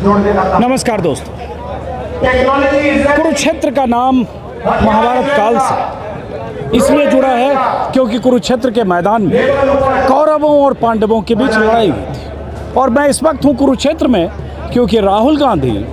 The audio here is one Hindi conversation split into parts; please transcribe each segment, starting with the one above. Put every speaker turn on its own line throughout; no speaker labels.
नमस्कार दोस्तों। कुरुक्षेत्र का नाम महाभारत काल से इसलिए जुड़ा है क्योंकि कुरुक्षेत्र के मैदान में कौरवों और पांडवों के बीच लड़ाई हुई थी। और मैं इस वक्त हूँ कुरुक्षेत्र में क्योंकि राहुल गांधी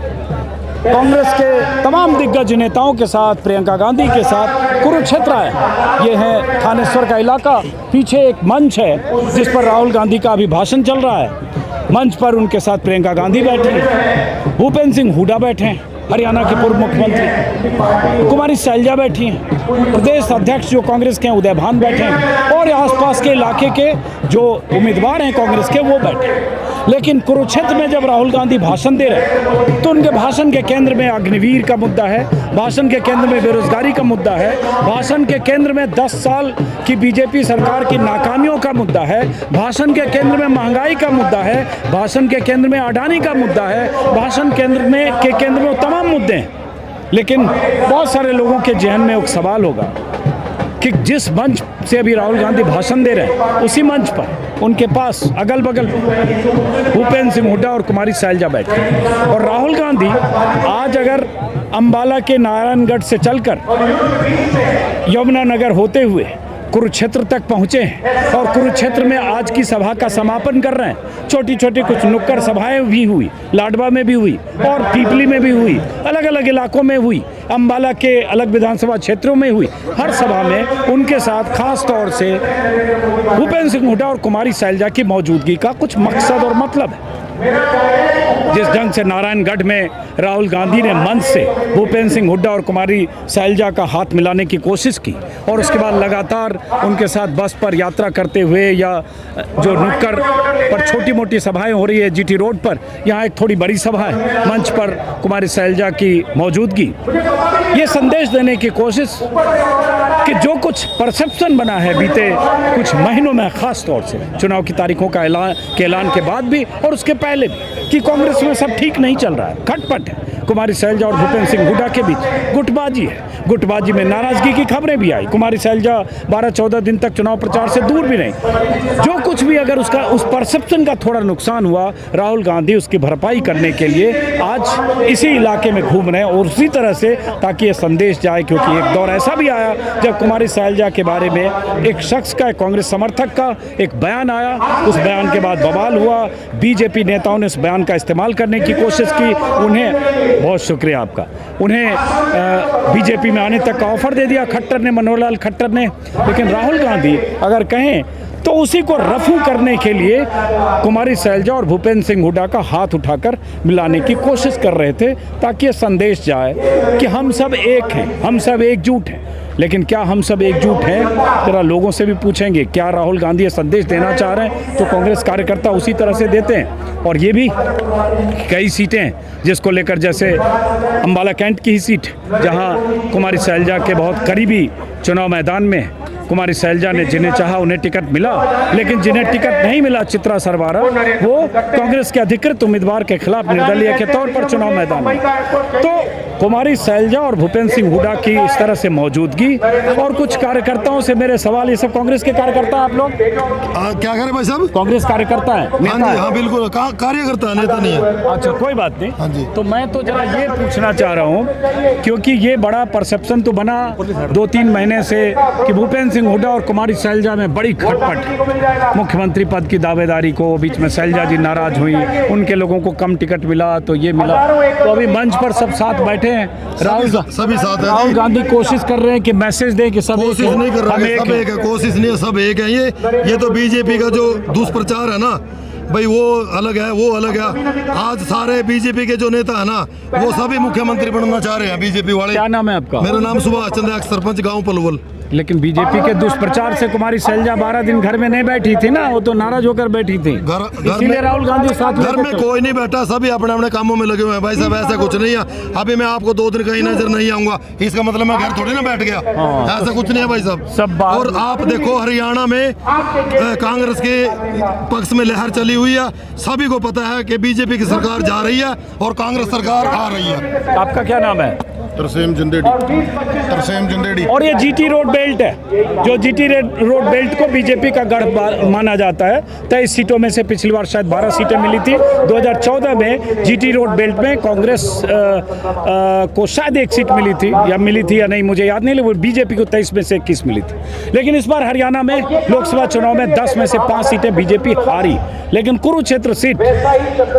कांग्रेस के तमाम दिग्गज नेताओं के साथ, प्रियंका गांधी के साथ कुरुक्षेत्र आए। ये है थानेश्वर का इलाका। पीछे एक मंच है जिस पर राहुल गांधी का अभिभाषण चल रहा है। मंच पर उनके साथ प्रियंका गांधी बैठी हैं, भूपेंद्र सिंह हुड्डा बैठे हैं, हरियाणा के पूर्व मुख्यमंत्री कुमारी शैलजा बैठी हैं, प्रदेश अध्यक्ष जो कांग्रेस के हैं उदय भान बैठे हैं, और आसपास के इलाके के जो उम्मीदवार हैं कांग्रेस के वो बैठे हैं। लेकिन कुरुक्षेत्र में जब राहुल गांधी भाषण दे रहे हैं तो उनके भाषण के केंद्र में अग्निवीर का मुद्दा है, भाषण के केंद्र में बेरोजगारी का मुद्दा है, भाषण के केंद्र में 10 साल की बीजेपी सरकार की नाकामियों का मुद्दा है, भाषण के केंद्र में महंगाई का मुद्दा है, भाषण के केंद्र में अडानी का मुद्दा है, भाषण केंद्र में तमाम मुद्दे हैं। लेकिन बहुत सारे लोगों के जहन में एक सवाल होगा कि जिस मंच से अभी राहुल गांधी भाषण दे रहे हैं उसी मंच पर उनके पास अगल बगल भूपेंद्र सिंह हुड्डा और कुमारी शैलजा बैठे। और राहुल गांधी आज अगर अंबाला के नारायणगढ़ से चलकर यमुनानगर होते हुए कुरुक्षेत्र तक पहुँचे हैं और कुरुक्षेत्र में आज की सभा का समापन कर रहे हैं। छोटी छोटी कुछ नुक्कड़ सभाएं भी हुई, लाडवा में भी हुई और पीपली में भी हुई, अलग अलग इलाकों में हुई, अंबाला के अलग विधानसभा क्षेत्रों में हुई। हर सभा में उनके साथ खास तौर से भूपेंद्र सिंह हुड्डा और कुमारी शैलजा की मौजूदगी का कुछ मकसद और मतलब है। जिस ढंग से नारायणगढ़ में राहुल गांधी ने मंच से भूपेंद्र सिंह हुड्डा और कुमारी शैलजा का हाथ मिलाने की कोशिश की और उसके बाद लगातार उनके साथ बस पर यात्रा करते हुए या जो नुक्कड़ पर छोटी मोटी सभाएं हो रही है जीटी रोड पर, यहाँ एक थोड़ी बड़ी सभा है, मंच पर कुमारी शैलजा की मौजूदगी, ये संदेश देने की कोशिश कि जो कुछ परसेप्शन बना है बीते कुछ महीनों में, खास तौर से चुनाव की तारीखों का ऐलान के बाद भी और उसके पहले भी, कि कांग्रेस में सब ठीक नहीं चल रहा है, खटपट है। कुमारी शैलजा और भूपेंद्र सिंह हुड्डा के बीच गुटबाजी है। गुटबाजी में नाराजगी की खबरें भी आई। कुमारी शैलजा 12-14 दिन तक चुनाव प्रचार से दूर भी नहीं। जो कुछ भी अगर उस परसेप्शन का थोड़ा नुकसान हुआ, राहुल गांधी उसकी भरपाई करने के लिए आज इसी इलाके में घूम रहे हैं और उसी तरह से ताकि ये संदेश जाए। क्योंकि एक दौर ऐसा भी आया जब कुमारी शैलजा के बारे में एक शख्स का, कांग्रेस समर्थक का एक बयान आया, उस बयान के बाद बवाल हुआ, बीजेपी नेताओं ने उस बयान का इस्तेमाल करने की कोशिश की। उन्हें, बहुत शुक्रिया आपका, उन्हें बीजेपी में आने तक का ऑफर दे दिया खट्टर ने, मनोहर लाल खट्टर ने। लेकिन राहुल गांधी अगर कहें तो उसी को रफू करने के लिए कुमारी शैलजा और भूपेंद्र सिंह हुड्डा का हाथ उठाकर मिलाने की कोशिश कर रहे थे ताकि ये संदेश जाए कि हम सब एक हैं, हम सब एकजुट हैं। लेकिन क्या हम सब एकजुट हैं? जरा लोगों से भी पूछेंगे, क्या राहुल गांधी ये संदेश देना चाह रहे हैं? तो कांग्रेस कार्यकर्ता उसी तरह से देते हैं। और ये भी कई सीटें जिसको लेकर, जैसे अंबाला कैंट की ही सीट जहां कुमारी शैलजा के बहुत करीबी चुनाव मैदान में कुमारी शैलजा ने जिन्हें चाहा उन्हें टिकट मिला, लेकिन जिन्हें टिकट नहीं मिला, चित्रा सरवारा, वो कांग्रेस के अधिकृत उम्मीदवार के खिलाफ निर्दलीय के तौर पर चुनाव मैदान में। तो कुमारी शैलजा और भूपेंद्र सिंह हुड्डा की इस तरह से मौजूदगी और कुछ कार्यकर्ताओं से मेरे सवाल, ये सब कांग्रेस के कार्यकर्ता आप लोग
क्या करें भाई साहब?
कांग्रेस कार्यकर्ता है?
हाँ बिल्कुल कार्यकर्ता, नेता नहीं है।
अच्छा, कोई बात नहीं।
हाँ जी।
तो मैं तो जरा ये पूछना चाह रहा हूँ क्योंकि ये बड़ा परसेप्शन तो बना 2-3 महीने से कि भूपेंद्र सिंह हुड्डा और कुमारी शैलजा में बड़ी खटपट है। मुख्यमंत्री पद की दावेदारी को बीच में शैलजा जी नाराज हुई, उनके लोगों को कम टिकट मिला तो ये मिला। तो अभी मंच पर सब साथ बैठे हैं,
सभी साथ हैं।
राहुल गांधी कोशिश कर रहे हैं कि मैसेज दें कि सब
कोशिश नहीं कर रहे हैं, सब एक है, कोशिश नहीं है, सब एक है। ये तो बीजेपी का जो दुष्प्रचार है ना भाई, वो अलग है, वो अलग है। आज सारे बीजेपी के जो नेता है ना वो सभी मुख्यमंत्री बनना चाह रहे हैं, बीजेपी वाले।
क्या नाम है आपका?
मेरा नाम सुभाष चंद्र, सरपंच गाँव पलवल।
लेकिन बीजेपी के दुष्प्रचार से कुमारी शैलजा 12 दिन घर में नहीं बैठी थी ना, वो तो नाराज होकर बैठी थी। इसीलिए राहुल गांधी साथ
घर में कोई नहीं बैठा, सभी अपने अपने कामों में लगे हुए हैं भाई साहब। ऐसा कुछ नहीं है। अभी मैं आपको 2 दिन कहीं नजर नहीं आऊंगा, इसका मतलब मैं घर थोड़ी ना बैठ गया। ऐसा कुछ नहीं है भाई साहब।
सब
और आप देखो हरियाणा में कांग्रेस के पक्ष में लहर चली हुई है। सभी को पता है कि बीजेपी की सरकार जा रही है और कांग्रेस सरकार आ रही है।
आपका क्या नाम है?
तरसेम जिंदेड़ी।
और ये जीटी रोड बेल्ट है, जो जीटी रोड बेल्ट को बीजेपी का गढ़ माना जाता है। 23 सीटों में से पिछली बार शायद 12 सीटें मिली थी। 2014 में जीटी रोड बेल्ट में कांग्रेस को शायद 1 सीट मिली थी या नहीं मुझे याद नहीं, लेकिन बीजेपी को 23 में से 21 मिली थी। लेकिन इस बार हरियाणा में लोकसभा चुनाव में 10 में से 5 सीटें बीजेपी हारी, लेकिन कुरुक्षेत्र सीट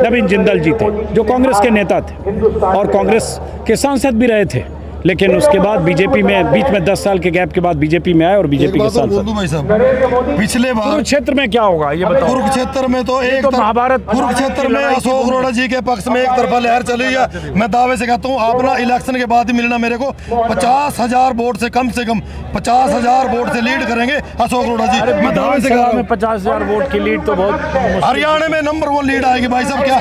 नवीन जिंदल जीते, जो कांग्रेस के नेता थे और कांग्रेस के सांसद भी रहे थे। लेकिन उसके बाद बीजेपी में बीच में 10 साल के गैप के बाद बीजेपी में आए और बीजेपी के सांसद।
भाई साहब, पिछले बार
कुरुक्षेत्र में क्या होगा ये बताओ।
कुरुक्षेत्र में तो एक
महाभारत,
कुरुक्षेत्र में अशोक अरोड़ा जी के पक्ष में एक तरफा लहर चली है। मैं दावे से कहता हूँ, आप ना इलेक्शन के बाद ही मिलना मेरे को, 50,000 वोट से कम 50,000 वोट से लीड करेंगे अशोक अरोड़ा जी। मैं दावे से कह रहा हूँ
50,000 वोट की लीड तो बहुत।
हरियाणा में नंबर 1 लीड आएगी भाई साहब। क्या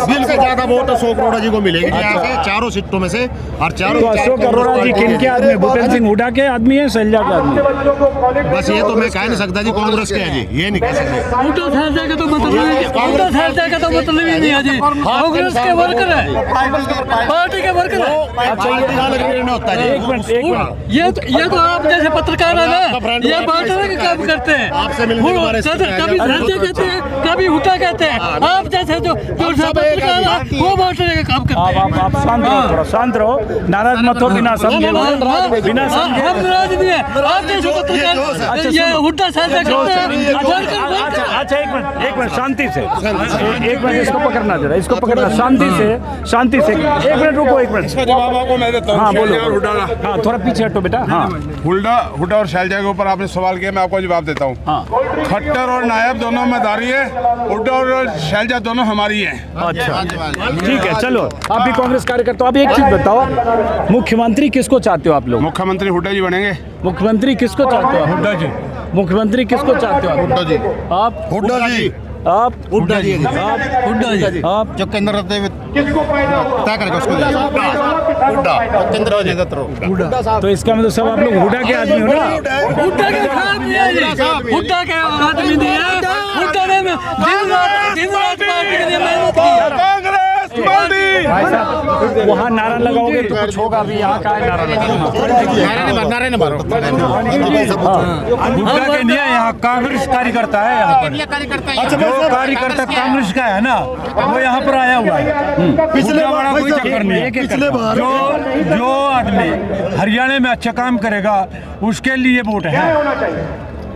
बिल्कुल ज्यादा वोट अशोक अरोड़ा जी को मिलेगी यहाँ से 4 सीटों में से। और 4
अशोक अरोड़ा जी किनके आदमी? भूपेंद्र सिंह हुड्डा के आदमी है, शैलजा के आदमी?
बस ये तो मैं कह नहीं सकता जी, कांग्रेस के है जी, ये नहीं कह सकते।
शैलजा का तो मतलब ही नहीं है जी, कांग्रेस के वर्कर है, पार्टी के वर्कर है। ये तो आप जैसे पत्रकार है ना, ये बांटने का काम करते हैं। कभी शैलजा कहते हैं, कभी हुड्डा कहते हैं। आप जैसे जो पत्रकार है वो बांटने का काम करते हैं।
आप शांत रहो, थोड़ा शांत रहो, नाराज मत हो, बिना समझे बिना समझे।
हम नाराज नहीं है, आप जैसे पत्रकार ये हुड्डा शैलजा कहते हैं।
अच्छा एक मिनट शांति से, एक मिनट इसको पकड़ना जरा, इसको पकड़ना शांति से। 1 मिनट रुको, 1 मिनट।
जवाब आपको मैं देता हूं।
हाँ बोलो।
हुड्डा का,
हाँ थोड़ा पीछे हटो बेटा। हाँ
हुड्डा और शैलजा के ऊपर आपने सवाल किया, मैं आपको जवाब देता हूँ।
हाँ
खट्टर और नायब दोनों मदारी है, हुड्डा और शैलजा दोनों हमारी है।
अच्छा ठीक है, चलो आप भी कांग्रेस कार्यकर्ता। आप एक चीज बताओ, मुख्यमंत्री किसको चाहते हो आप लोग?
मुख्यमंत्री हुड्डा जी बनेंगे।
मुख्यमंत्री किसको चाहते हो?
हुड्डा जी।
मुख्यमंत्री किसको चाहते हो?
हुड्डा जी।
आप?
हुड्डा जी।
आप?
हुड्डा जी।
आप? हुड्डा जी। आप?
जो केंद्र रहते हुए तय करेगा उसको हुड्डा केंद्र नेतृत्व।
तो इसका मतलब सब आप लोग हुड्डा के आदमी हो ना?
हुड्डा के साथ नहीं है जी, हुड्डा के आदमी नहीं है। हुड्डा ने दिन रात पार्टी के लिए मेहनत की।
भाई साहब वहाँ नारा लगाओगे तो कुछ होगा भी, यहाँ का है नारा लगाओ?
नारे न मारो।
हुड्डा के नहीं है, यहाँ कांग्रेस कार्यकर्ता है। यहाँ पर जो कार्यकर्ता कांग्रेस का है ना, वो यहाँ पर आया हुआ है।
पिछले
बड़ा कोई चक्कर नहीं है।
पिछले बार
जो आदमी हरियाणा में अच्छा काम करेगा उसके लिए वोट है,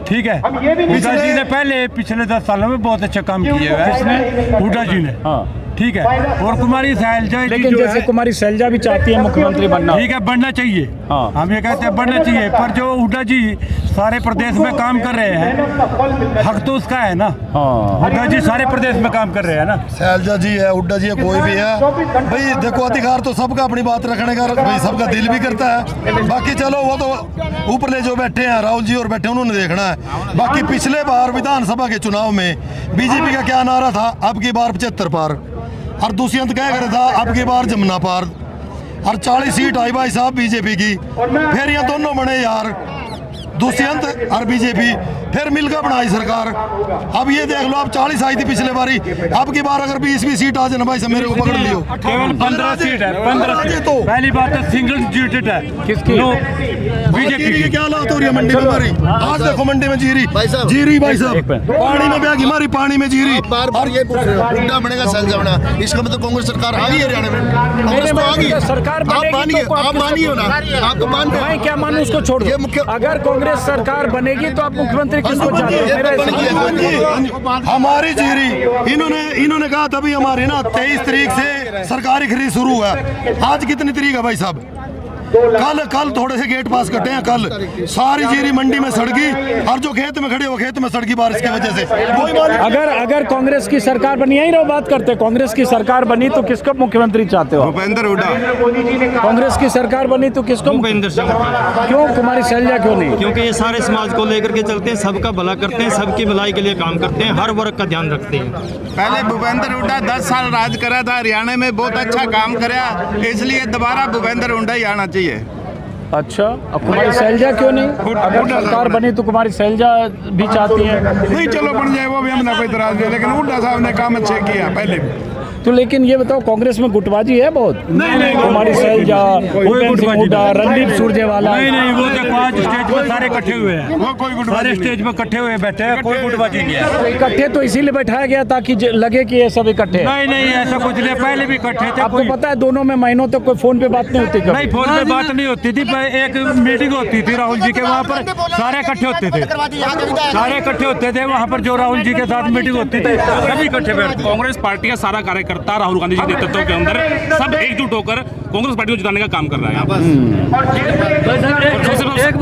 ठीक है। हुड्डा जी ने पिछले 10 सालों में बहुत अच्छा काम किया है। किसने? हुड्डा जी ने। हाँ ठीक है। और कुमारी शैलजा, लेकिन जैसे कुमारी शैलजा भी चाहती है मुख्यमंत्री बनना, ठीक है, बनना चाहिए। हाँ हम ये कहते हैं बनना चाहिए, पर जो हुड्डा जी सारे प्रदेश में काम कर रहे हैं, हक तो उसका है ना। हाँ हुड्डा जी सारे प्रदेश में काम कर रहे हैं ना।
शैलजा जी है, हुड्डा जी है, कोई भी है भाई। देखो अधिकार तो सबका अपनी बात रखने का भाई, सबका दिल भी करता है। बाकी चलो वो तो ऊपर ले जो बैठे हैं राहुल जी और बैठे उन्होंने देखना है। बाकी पिछले बार विधानसभा के चुनाव में बीजेपी का क्या नारा था? अब की बार 75 पार। और दुष्यंत क्या कर रहा था? अब की बार जमुना पार। और 40 सीट आई भाई साहब बीजेपी की। फिर ये दोनों बने यार, दुष्यंत और बीजेपी, फिर मिलकर बनाई सरकार। अब ये देख लो, अब 40 आई थी पिछले बारी, अब की बार अगर 20 सीट आ जाए ना भाई साहब, मेरे को पकड़ लियो।
केवल 15 सीट है, 15 सीट।
तो
पहली बात तो सिंगल सीटेड है। किसकी?
बीजेपी की। क्या हालात हो रही है मंडी में हमारी? आज देखो मंडी में जीरी भाई साहब, पानी में बैगी हमारी, पानी में जीरी।
बार बार ये पूछ रहे हो हुड्डा बनेगा शैलजा बनेगा, इसका मतलब कांग्रेस सरकार आ गई हरियाणा में। कांग्रेस तो आ गई,
सरकार
आप मानिए ना, आपको मान रहे।
मैं क्या मानूं, उसको छोड़ दो। अगर कांग्रेस सरकार बनेगी तो आप मुख्यमंत्री किसको चाहते हो?
हमारी जीरी इन्होंने कहा तभी हमारी ना 23 तारीख से सरकारी खरीद शुरू है। आज कितनी तारीख है भाई साहब? कल थोड़े से गेट पास कटे हैं। कल सारी जीरी मंडी में सड़गी, और जो खेत में खड़े वो खेत में सड़गी बारिश की वजह से।
अगर कांग्रेस की सरकार बनी, यही रहो बात करते, कांग्रेस की सरकार बनी तो किसको मुख्यमंत्री चाहते हो?
भूपेंद्र हुड्डा।
कांग्रेस की सरकार बनी तो किसको?
भूपेंद्र सिंह।
क्यों? कुमारी शैलजा क्यों नहीं?
क्योंकि ये सारे समाज को लेकर के चलते हैं, सबका भला करते हैं, सबकी भलाई के लिए काम करते हैं, हर वर्ग का ध्यान रखते हैं।
पहले भूपेंद्र हुड्डा 10 साल राज करा था हरियाणा में, बहुत अच्छा काम करा, इसलिए दोबारा भूपेंद्र हुड्डा ही आना चाहिए।
अच्छा, अब कुमारी शैलजा क्यों नहीं? अगर सरकार बनी तो कुमारी शैलजा भी चाहती है।
नहीं चलो बन जाए, वो भी हमने कोई इतराज नहीं, लेकिन हुड्डा साहब ने काम अच्छे किया पहले भी।
तो लेकिन ये बताओ कांग्रेस में गुटबाजी है बहुत?
नहीं,
कुमारी सैलजा, भूपेंद्र सिंह हुड्डा, रणदीप सुरजेवाला।
नहीं, वो देखो आज स्टेज पर सारे इकट्ठे हुए हैं, सारे स्टेज पर इकट्ठे हुए बैठे हैं, कोई गुटबाजी नहीं है।
इकट्ठे तो इसीलिए बैठाया गया ताकि लगे कि ये सब इकट्ठे हैं।
नहीं, ऐसा कुछ नहीं, पहले भी इकट्ठे थे।
आपको पता है दोनों में महीनों तक कोई फोन पे बात नहीं होती?
नहीं, फोन पे बात नहीं होती थी, एक मीटिंग होती थी राहुल जी के, वहाँ पर सारे इकट्ठे होते थे, वहाँ पर जो राहुल जी के साथ मीटिंग होती थी सभी इकट्ठे बैठते।
कांग्रेस पार्टी का सारा कार्यकर्ता राहुल गांधी जी के नेतृत्व के अंदर सब एकजुट होकर कांग्रेस पार्टी को जिताने का काम कर रहा है।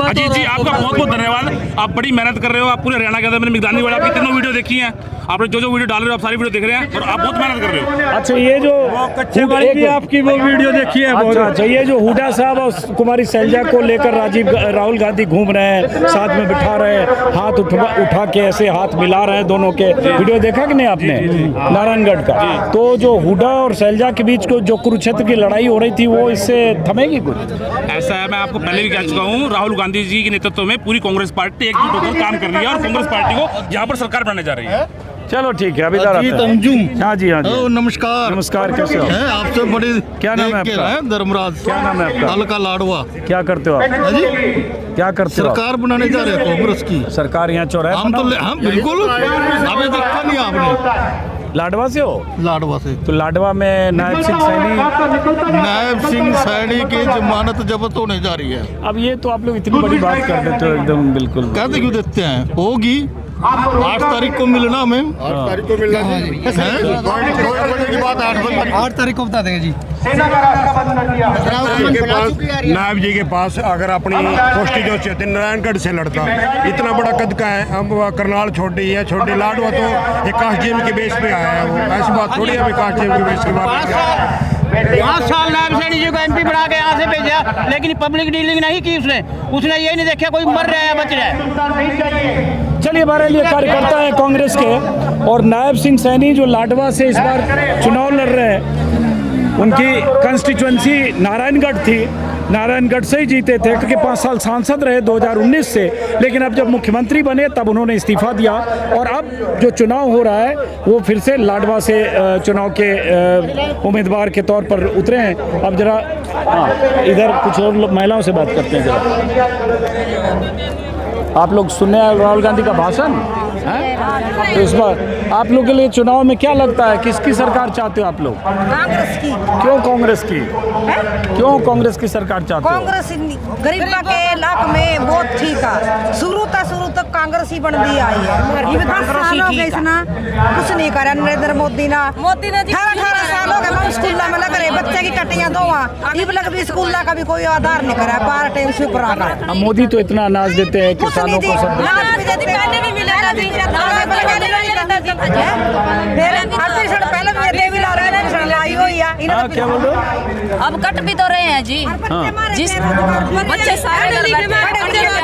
अजीत जी, आपका बहुत बहुत धन्यवाद। आप बड़ी मेहनत कर रहे हो, आप पूरे हरियाणा के अंदर, मैंने निगरानी वाला आपकी तीनों वीडियो देखी है, आपने जो वीडियो डाल रहे हो आप सारी वीडियो देख रहे हैं और आप बहुत मेहनत कर रहे हो।
अच्छा, ये जो
कच्चे बाल की आपकी वो वीडियो देखी है बहुत।
अच्छा, ये जो हुड्डा साहब और कुमारी सैलजा को लेकर राहुल गांधी घूम रहे हैं, साथ में बिठा रहे हैं, हाथ उठा के ऐसे हाथ मिला रहे हैं दोनों के, वीडियो देखा कि नहीं आपने नारायणगढ़ का? तो जो हुड्डा और सैलजा के बीच को जो कुरुक्षेत्र की लड़ाई हो रही थी वो इससे थमेगी कुछ?
ऐसा है, मैं आपको पहले भी कह चुका हूँ, राहुल गांधी जी के नेतृत्व में पूरी कांग्रेस पार्टी एकजुट होकर काम कर रही है और कांग्रेस पार्टी को यहाँ पर सरकार बनाने जा रही है।
चलो ठीक है, अभी हाँ जी, हाँ जी।
नमस्कार।
नमस्कार, कैसे हो?
आपसे बड़े
क्या नाम है आपका?
धर्मराज।
क्या नाम है आपका?
हल्का लाडवा।
क्या करते हो आप? क्या करते हो?
सरकार बनाने जा रहे हैं कांग्रेस की।
सरकार यहाँ चौराहे
हम बिल्कुल अभी देखा नहीं आपने।
लाडवा से हो?
लाडवा से।
तो लाडवा में नायब सिंह सैनी
की जमानत जब्त होने जा रही है।
अब ये तो आप लोग इतनी बड़ी बात कर देते हो एकदम, बिल्कुल
कहते क्यों देते हैं? होगी 8 तारीख को मिलना हमें। 8 तारीख को मिलना है की बात 8 तारीख को बता देंगे जी।
नायब जी के पास अगर अपनी पोस्टी जो चेतन नारायणगढ़ से लड़ता, इतना बड़ा कद का है, अब करनाल छोटी है, छोटी लाडवा तो एक कास्ट जेम के बेस पे आया है, वो ऐसी बात थोड़ी है कास्ट जेम के बेस की बात।
5 साल नायब सैनी जी को MP बना के यहाँ से भेजा, लेकिन पब्लिक डीलिंग नहीं की उसने ये नहीं देखा कोई मर रहा है बच रहा है।
चलिए, हमारे लिए कार्यकर्ता है कांग्रेस के और नायब सिंह सैनी जो लाडवा से इस बार चुनाव लड़ रहे हैं, उनकी कंस्टिट्यूएंसी नारायणगढ़ थी, नारायणगढ़ से ही जीते थे क्योंकि 5 साल सांसद रहे 2019 से, लेकिन अब जब मुख्यमंत्री बने तब उन्होंने इस्तीफा दिया और अब जो चुनाव हो रहा है वो फिर से लाडवा से चुनाव के उम्मीदवार के तौर पर उतरे हैं। अब जरा इधर कुछ और महिलाओं से बात करते हैं जरा। आप लोग सुनने आए राहुल गांधी का भाषण है, तो इस बार आप लोग के लिए चुनाव में क्या लगता है, किसकी सरकार चाहते हो आप लोग?
कांग्रेस की।
क्यों कांग्रेस की? क्यों कांग्रेस की सरकार चाहते हो?
कांग्रेस गरीबा के इलाके में बहुत ठीक है, शुरू तक कांग्रेस ही बन दी आई है। ये 10 साल हो गए इसना कुछ नहीं करा नरेंद्र मोदी ने 18 साल हो गए स्कूल में लग रहे बच्चे की कटियां दोवा भी स्कूल का भी कोई आधार नहीं करा, पार टाइम से ऊपर आ गया।
मोदी तो इतना अनाज देते हैं किसानों को, सब क्या बोल रहे हो?
अब कट भी तो रहे हैं जी। जिस बच्चे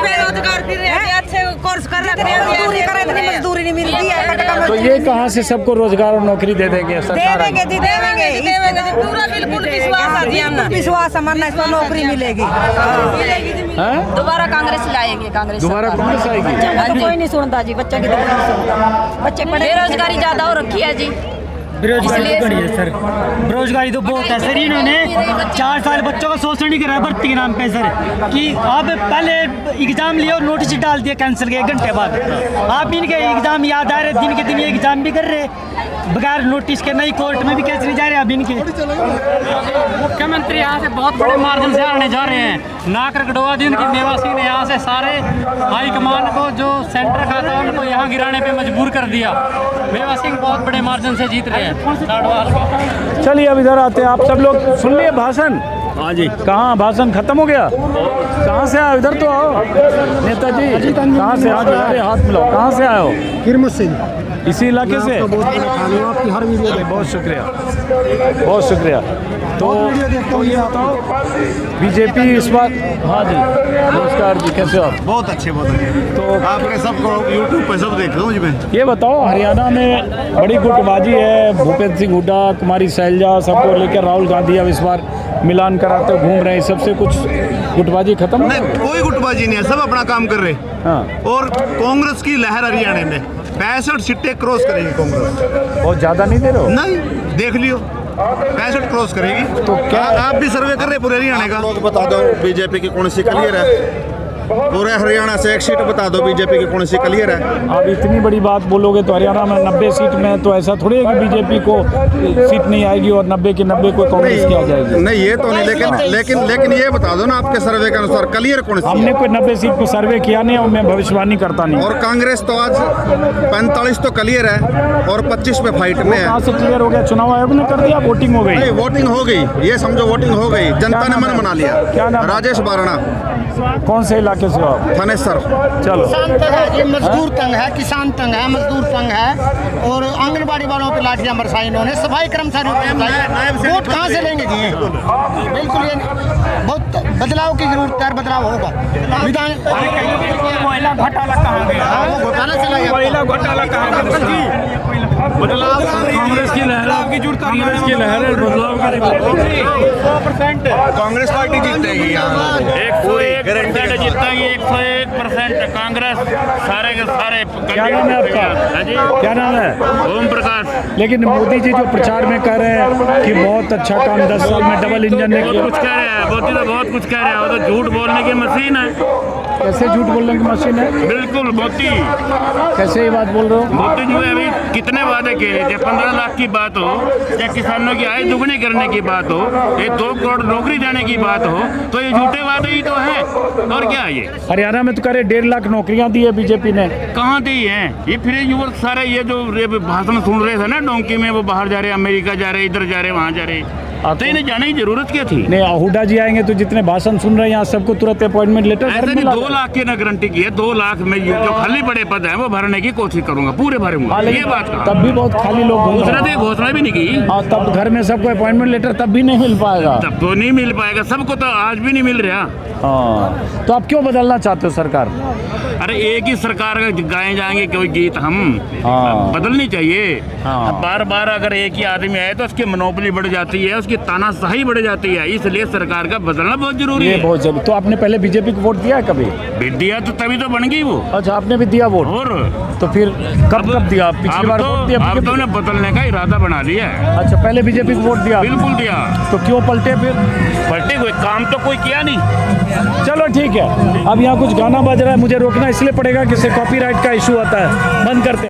बेरोजगार फिर रहे हैं, अच्छे कोर्स कर रहे हैं, मजदूरी नहीं मिलती है।
तो ये कहाँ से सबको रोजगार और नौकरी दे देंगे सरकार?
देवेंगे पूरा बिल्कुल विश्वास हमारा, इसको नौकरी मिलेगी।
दोबारा कांग्रेस लाएंगे, कांग्रेस
दोबारा कांग्रेस आएगी।
कोई नहीं सुनता जी, बच्चा की तो कोई नहीं सुनता। बच्चे
बेरोजगारी ज्यादा हो रखी है जी।
बेरोजगारी तो बढ़ी है सर, बेरोजगारी तो बहुत है सर। इन्होंने 4 साल बच्चों का शोषण नहीं करा भर्ती के नाम पे सर, कि आप पहले एग्जाम लिए और नोटिस डाल दिया कैंसिल के 1 घंटे बाद। आप इनके एग्जाम याद आ रहे, दिन के दिन ये एग्जाम भी कर रहे बगैर नोटिस के, नई कोर्ट में भी कैसे नहीं जा रहे अब इनके। मुख्यमंत्री यहाँ से बहुत बड़े मार्जिन से हारने जा रहे हैं। नाकर गडवा दी उनकी मेवा सिंह ने यहाँ से सारे हाईकमान को जो सेंटर का था उनको यहाँ गिराने पे मजबूर कर दिया। मेवा सिंह बहुत बड़े मार्जिन से जीत रहे हैं।
चलिए, अब इधर आते हैं। आप सब लोग सुन लिए भाषण? हाँ जी। कहाँ भाषण खत्म हो गया? कहाँ से आए? इधर तो आओ नेताजी, कहाँ से? आज अरे हाथ मिलाओ, कहाँ से आए हो?
किरमत सिंह,
इसी इलाके से?
आपकी हर वीडियो
बहुत शुक्रिया, बहुत शुक्रिया। तो ये बताओ बीजेपी इस बात। हाँ जी, नमस्कार जी, कैसे हो आप?
बहुत अच्छे, बहुत अच्छे।
तो
आपने सबको यूट्यूब पे सब देख लो जी। मैं
ये बताओ, हरियाणा में बड़ी गुटबाजी है, भूपेंद्र सिंह हुड्डा, कुमारी सैलजा सबको लेकर राहुल गांधी अब इस बार मिलान कराते घूम रहे हैं, सबसे कुछ गुटबाजी खत्म?
नहीं, कोई गुटबाजी नहीं है, सब अपना काम कर रहे हैं।
हाँ।
और कांग्रेस की लहर हरियाणा में 65 सीटें क्रॉस करेगी कांग्रेस।
बहुत ज़्यादा नहीं दे रहे हो?
नहीं देख लियो 65 क्रॉस करेगी। तो क्या आप भी सर्वे कर रहे पूरे हरियाणा का?
बता दो बीजेपी की कौन सी क्लियर है? पूरे हरियाणा से एक सीट बता दो बीजेपी की कौन सी क्लियर है?
आप इतनी बड़ी बात बोलोगे तो हरियाणा में 90 सीट में तो ऐसा थोड़ी है कि बीजेपी को सीट नहीं आएगी और 90 की 90 को कांग्रेस की आ जाएगी।
नहीं ये तो नहीं, लेकिन ये बता दो ना आपके सर्वे के अनुसार क्लियर कौन सी?
हमने कोई 90 सीट को सर्वे किया नहीं और मैं भविष्यवाणी करता नहीं।
और कांग्रेस तो आज 45 तो क्लियर है और 25 पे फाइट में है।
कहाँ से क्लियर हो गया? चुनाव आयोग ने कर दिया, वोटिंग हो गई।
नहीं वोटिंग हो गई, ये समझो वोटिंग हो गई, जनता ने मन बना लिया।
क्या नाम?
राजेश बारणा।
कौन से इलाके से हो आप?
थानेसर।
चलो
ये मजदूर तंग है, किसान तंग है, मजदूर तंग है और आंगनबाड़ी वालों पे लाठियां बरसाई इन्होंने, सफाई कर्मचारियों पे वोट कहाँ से लेंगे जी? बिल्कुल ये बहुत बदलाव की जरूरत है, बदलाव होगा। विधान
कोयला घोटाला कहाँ गया?
वो घोटाला चला गया।
कोयला घोटाला कहाँ गया?
बदलाव कांग्रेस की लहर की जरूरत, कांग्रेस की लहर है, बदलाव की
100%
कांग्रेस पार्टी जीतेगी यहाँ।
101% जीतेगी, 101% कांग्रेस सारे के सारे।
क्या नाम है आपका? क्या नाम है?
ओम प्रकाश।
लेकिन मोदी जी जो प्रचार में कह रहे हैं कि बहुत अच्छा काम 10 साल में डबल इंजन ने
बहुत
किया,
कुछ कह रहे हैं, मोदी तो बहुत कुछ कह रहे हैं, वो तो झूठ बोलने की मशीन है।
कैसे झूठ बोलने की मशीन है?
बिल्कुल मोदी,
कैसे ये बात बोल रहे हो?
मोदी जो है अभी कितने वादे किए, चाहे 15 लाख की बात हो, चाहे किसानों की आय दुगनी करने की बात हो, ये 2 करोड़ नौकरी देने की बात हो, तो ये झूठे वादे ही तो हैं। और क्या है ये?
हरियाणा में तो करे 1.5 लाख नौकरियां दी है बीजेपी ने।
कहाँ दी हैं? ये फिर युवक सारे ये जो भाषण सुन रहे थे ना डोंकी में, वो बाहर जा रहे, अमेरिका जा रहे, इधर जा रहे, वहाँ जा रहे, तो इन्हें जाने की जरूरत क्या थी?
नहीं, आहूडा जी आएंगे तो जितने भाषण सुन रहे हैं यहाँ सबको तुरंत अपॉइंटमेंट लेटर
ऐसे नहीं, 2 लाख की ना गारंटी की है। 2 लाख में जो खाली पड़े पद हैं वो भरने की कोशिश करूंगा, पूरे भरूंगा। ये बात कहा।
तब भी बहुत खाली लोग घूम रहे हैं।
घोषणा भी नहीं की।
हाँ, तब घर में सबको अपॉइंटमेंट लेटर तब भी नहीं मिल पाएगा।
तब तो नहीं मिल पाएगा, सबको तो आज भी नहीं मिल रहा।
हाँ, तो आप क्यों बदलना चाहते हो सरकार?
अरे एक ही सरकार का गाए जाएंगे कोई गीत हम?
हाँ।
बदलनी चाहिए।
हाँ।
बार बार अगर एक ही आदमी आए तो उसकी मोनोपोली बढ़ जाती है, उसकी तानाशाही बढ़ जाती है, इसलिए सरकार का बदलना बहुत जरूरी है।
बहुत जरूरी। तो आपने पहले बीजेपी को वोट दिया है कभी?
दिया तो तभी तो बन गई वो।
अच्छा, आपने भी दिया वोट?
और
तो फिर कब दिया? पिछली बार वोट दिया?
अब तो उन्हें बदलने का इरादा बना लिया है।
अच्छा, पहले बीजेपी को वोट दिया?
बिल्कुल दिया।
तो क्यों पलटे फिर?
पलटे, कोई काम तो कोई किया नहीं।
चलो ठीक है, अब यहाँ कुछ गाना बज रहा है, मुझे रोकना इसलिए पड़ेगा कि इससे कॉपीराइट का इशू आता है। बंद करते हैं।